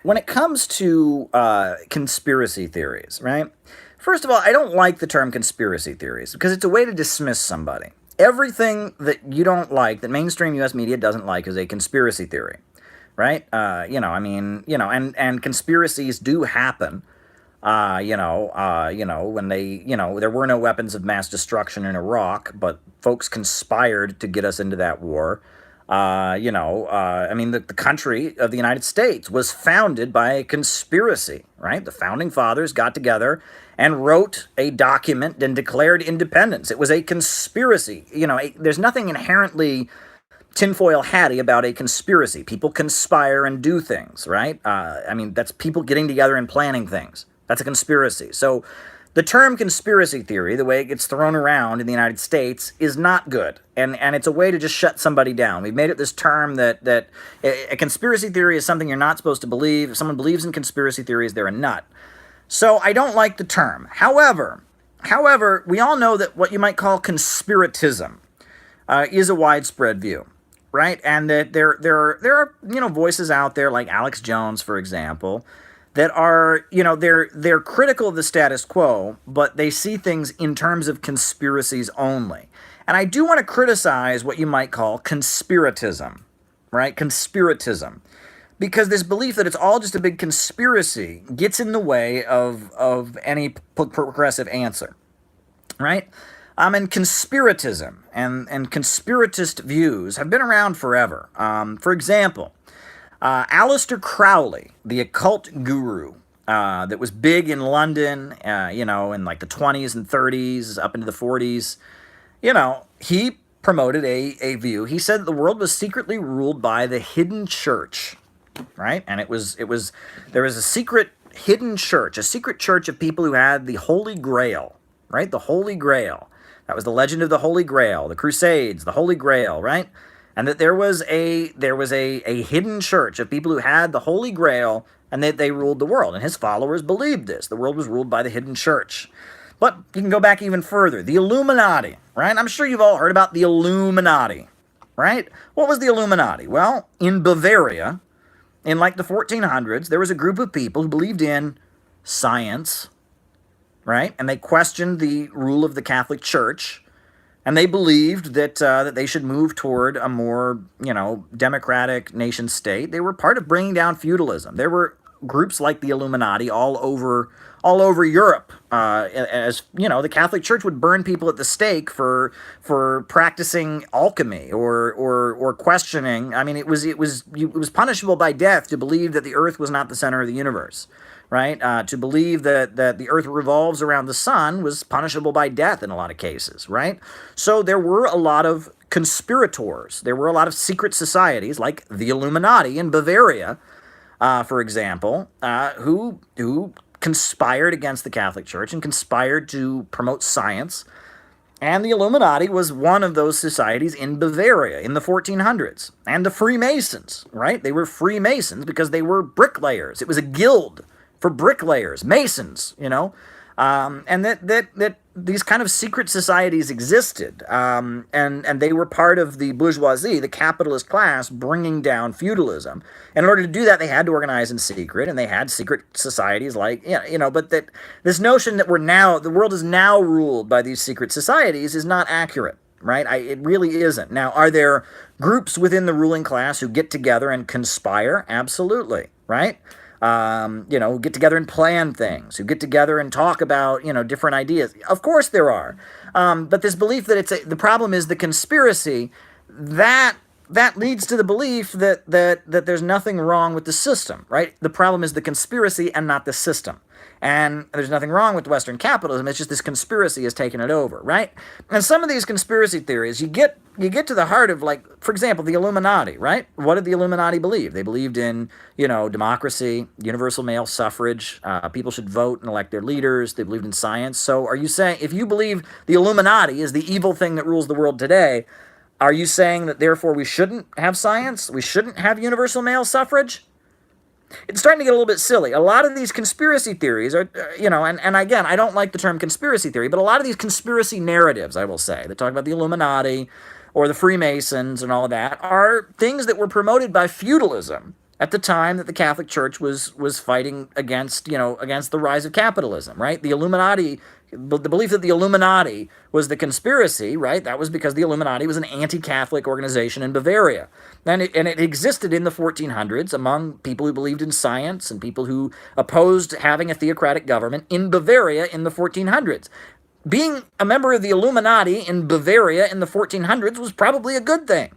when it comes to conspiracy theories, right? First of all, I don't like the term conspiracy theories because it's a way to dismiss somebody. Everything that you don't like, that mainstream U.S. media doesn't like, is a conspiracy theory, right? And conspiracies do happen. When there were no weapons of mass destruction in Iraq, but folks conspired to get us into that war. The country of the United States was founded by a conspiracy, right? The founding fathers got together and wrote a document and declared independence. It was a conspiracy. There's nothing inherently tinfoil hatty about a conspiracy. People conspire and do things, right? That's people getting together and planning things. That's a conspiracy. So the term conspiracy theory, the way it gets thrown around in the United States, is not good. And it's a way to just shut somebody down. We've made it this term that a conspiracy theory is something you're not supposed to believe. If someone believes in conspiracy theories, they're a nut. So I don't like the term. However, we all know that what you might call conspiratism is a widespread view, right? And that there are voices out there like Alex Jones, for example, that are, they're critical of the status quo, but they see things in terms of conspiracies only. And I do want to criticize what you might call conspiratism, right? Conspiratism. Because this belief that it's all just a big conspiracy gets in the way of any progressive answer, right? And conspiratism and conspiratist views have been around forever. For example, Aleister Crowley, the occult guru that was big in London, in like the 20s and 30s, up into the 40s, he promoted a view. He said that the world was secretly ruled by the hidden church, right? And there was a secret hidden church, a secret church of people who had the Holy Grail, right? The Holy Grail. That was the legend of the Holy Grail, the Crusades, the Holy Grail, right? And that there was a hidden church of people who had the Holy Grail, and that they ruled the world. And his followers believed this. The world was ruled by the hidden church. But you can go back even further. The Illuminati, right? I'm sure you've all heard about the Illuminati, right? What was the Illuminati? Well, in Bavaria, in like the 1400s, there was a group of people who believed in science, right? And they questioned the rule of the Catholic Church. And they believed that they should move toward a more, democratic nation state. They were part of bringing down feudalism. There were groups like the Illuminati all over Europe. The Catholic Church would burn people at the stake for practicing alchemy or questioning. I mean, it was punishable by death to believe that the Earth was not the center of the universe. Right? To believe that the Earth revolves around the sun was punishable by death in a lot of cases, right? So there were a lot of conspirators. There were a lot of secret societies, like the Illuminati in Bavaria, for example, who conspired against the Catholic Church and conspired to promote science. And the Illuminati was one of those societies in Bavaria in the 1400s. And the Freemasons, right? They were Freemasons because they were bricklayers. It was a guild for bricklayers, masons, and that these kind of secret societies existed, and they were part of the bourgeoisie, the capitalist class, bringing down feudalism. And in order to do that, they had to organize in secret, and they had secret societies but that this notion that the world is now ruled by these secret societies is not accurate. Right? It really isn't. Now, are there groups within the ruling class who get together and conspire? Absolutely. Right? Who get together and plan things, who get together and talk about, different ideas. Of course there are. But this belief that the problem is the conspiracy, that leads to the belief that there's nothing wrong with the system, right? The problem is the conspiracy and not the system. And there's nothing wrong with Western capitalism. It's just this conspiracy has taken it over, right? And some of these conspiracy theories, you get to the heart of, like, for example, the Illuminati, right? What did the Illuminati believe? They believed in, democracy, universal male suffrage, people should vote and elect their leaders. They believed in science. So are you saying, if you believe the Illuminati is the evil thing that rules the world today, are you saying that therefore we shouldn't have science? We shouldn't have universal male suffrage? It's starting to get a little bit silly. A lot of these conspiracy theories are, and again, I don't like the term conspiracy theory, but a lot of these conspiracy narratives, I will say, that talk about the Illuminati or the Freemasons and all of that, are things that were promoted by feudalism at the time that the Catholic Church was fighting against, against the rise of capitalism, right? The Illuminati, the belief that the Illuminati was the conspiracy, right? That was because the Illuminati was an anti-Catholic organization in Bavaria. And it existed in the 1400s among people who believed in science and people who opposed having a theocratic government in Bavaria in the 1400s. Being a member of the Illuminati in Bavaria in the 1400s was probably a good thing.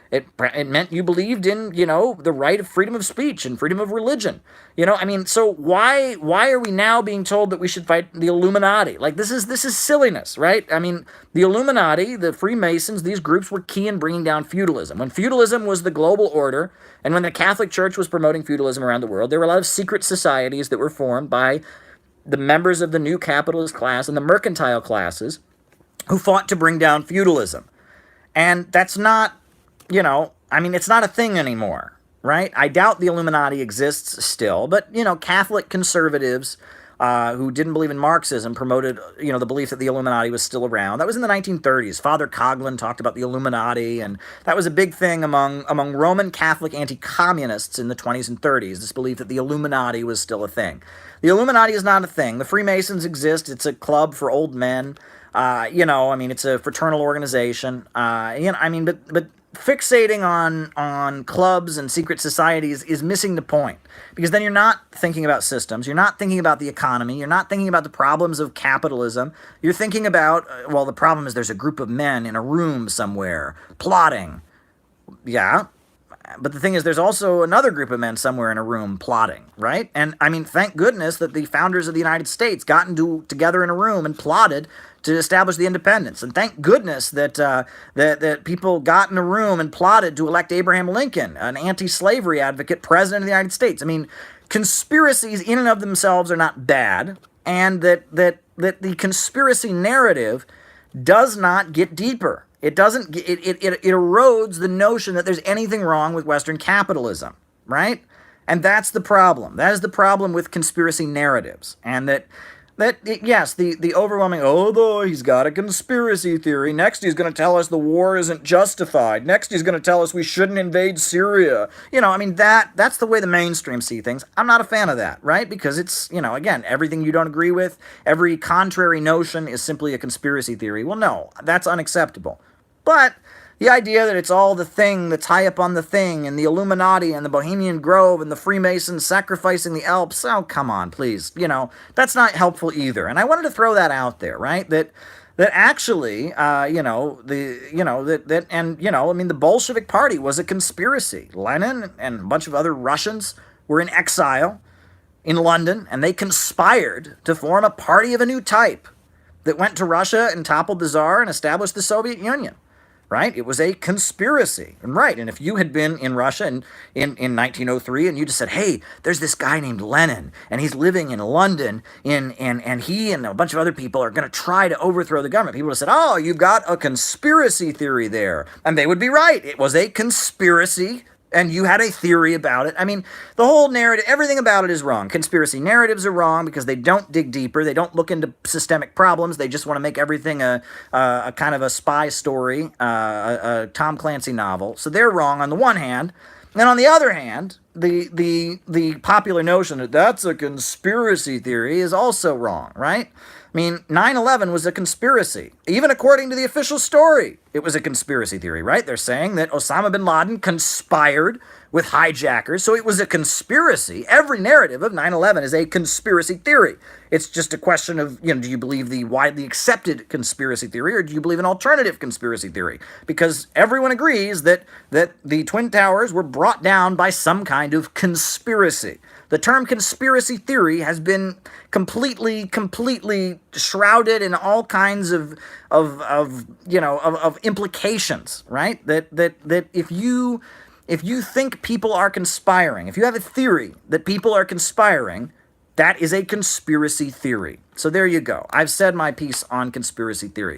It meant you believed in, the right of freedom of speech and freedom of religion. So why are we now being told that we should fight the Illuminati? Like, this is silliness, right? I mean, the Illuminati, the Freemasons, these groups were key in bringing down feudalism. When feudalism was the global order, and when the Catholic Church was promoting feudalism around the world, there were a lot of secret societies that were formed by the members of the new capitalist class and the mercantile classes who fought to bring down feudalism. And that's not, it's not a thing anymore, right? I doubt the Illuminati exists still, but, Catholic conservatives who didn't believe in Marxism promoted, the belief that the Illuminati was still around. That was in the 1930s. Father Coughlin talked about the Illuminati, and that was a big thing among Roman Catholic anti-communists in the 20s and 30s, this belief that the Illuminati was still a thing. The Illuminati is not a thing. The Freemasons exist. It's a club for old men. It's a fraternal organization. But fixating on clubs and secret societies is missing the point, because then you're not thinking about systems, you're not thinking about the economy, you're not thinking about the problems of capitalism. You're thinking about, the problem is there's a group of men in a room somewhere plotting. Yeah, but the thing is, there's also another group of men somewhere in a room plotting, right? And thank goodness that the founders of the United States got together in a room and plotted to establish the independence. And thank goodness that that people got in a room and plotted to elect Abraham Lincoln, an anti-slavery advocate, president of the United States. Conspiracies in and of themselves are not bad, and that the conspiracy narrative does not get deeper. It doesn't. It erodes the notion that there's anything wrong with Western capitalism, right? And that's the problem. That is the problem with conspiracy narratives, and yes, the overwhelming, he's got a conspiracy theory. Next, he's going to tell us the war isn't justified. Next, he's going to tell us we shouldn't invade Syria. That's the way the mainstream see things. I'm not a fan of that, right? Because it's, again, everything you don't agree with, every contrary notion is simply a conspiracy theory. Well, no, that's unacceptable. But the idea that it's all the thing that's high up on the thing, and the Illuminati and the Bohemian Grove and the Freemasons sacrificing the Alps, come on, please. That's not helpful either. And I wanted to throw that out there, right? That actually, the Bolshevik Party was a conspiracy. Lenin and a bunch of other Russians were in exile in London, and they conspired to form a party of a new type that went to Russia and toppled the Tsar and established the Soviet Union. Right? It was a conspiracy. Right. And if you had been in Russia in 1903 and you just said, hey, there's this guy named Lenin, and he's living in London, and he and a bunch of other people are going to try to overthrow the government, people would have said, oh, you've got a conspiracy theory there. And they would be right. It was a conspiracy, and you had a theory about it. The whole narrative, everything about it is wrong. Conspiracy narratives are wrong because they don't dig deeper. They don't look into systemic problems. They just want to make everything a kind of a spy story, a Tom Clancy novel. So they're wrong on the one hand. And on the other hand, the popular notion that that's a conspiracy theory is also wrong, right? 9/11 was a conspiracy. Even according to the official story, it was a conspiracy theory, right? They're saying that Osama bin Laden conspired with hijackers, so it was a conspiracy. Every narrative of 9/11 is a conspiracy theory. It's just a question of, do you believe the widely accepted conspiracy theory, or do you believe an alternative conspiracy theory? Because everyone agrees that the Twin Towers were brought down by some kind of conspiracy. The term conspiracy theory has been completely shrouded in all kinds of implications, right? That if you think people are conspiring, if you have a theory that people are conspiring, that is a conspiracy theory. So there you go. I've said my piece on conspiracy theories.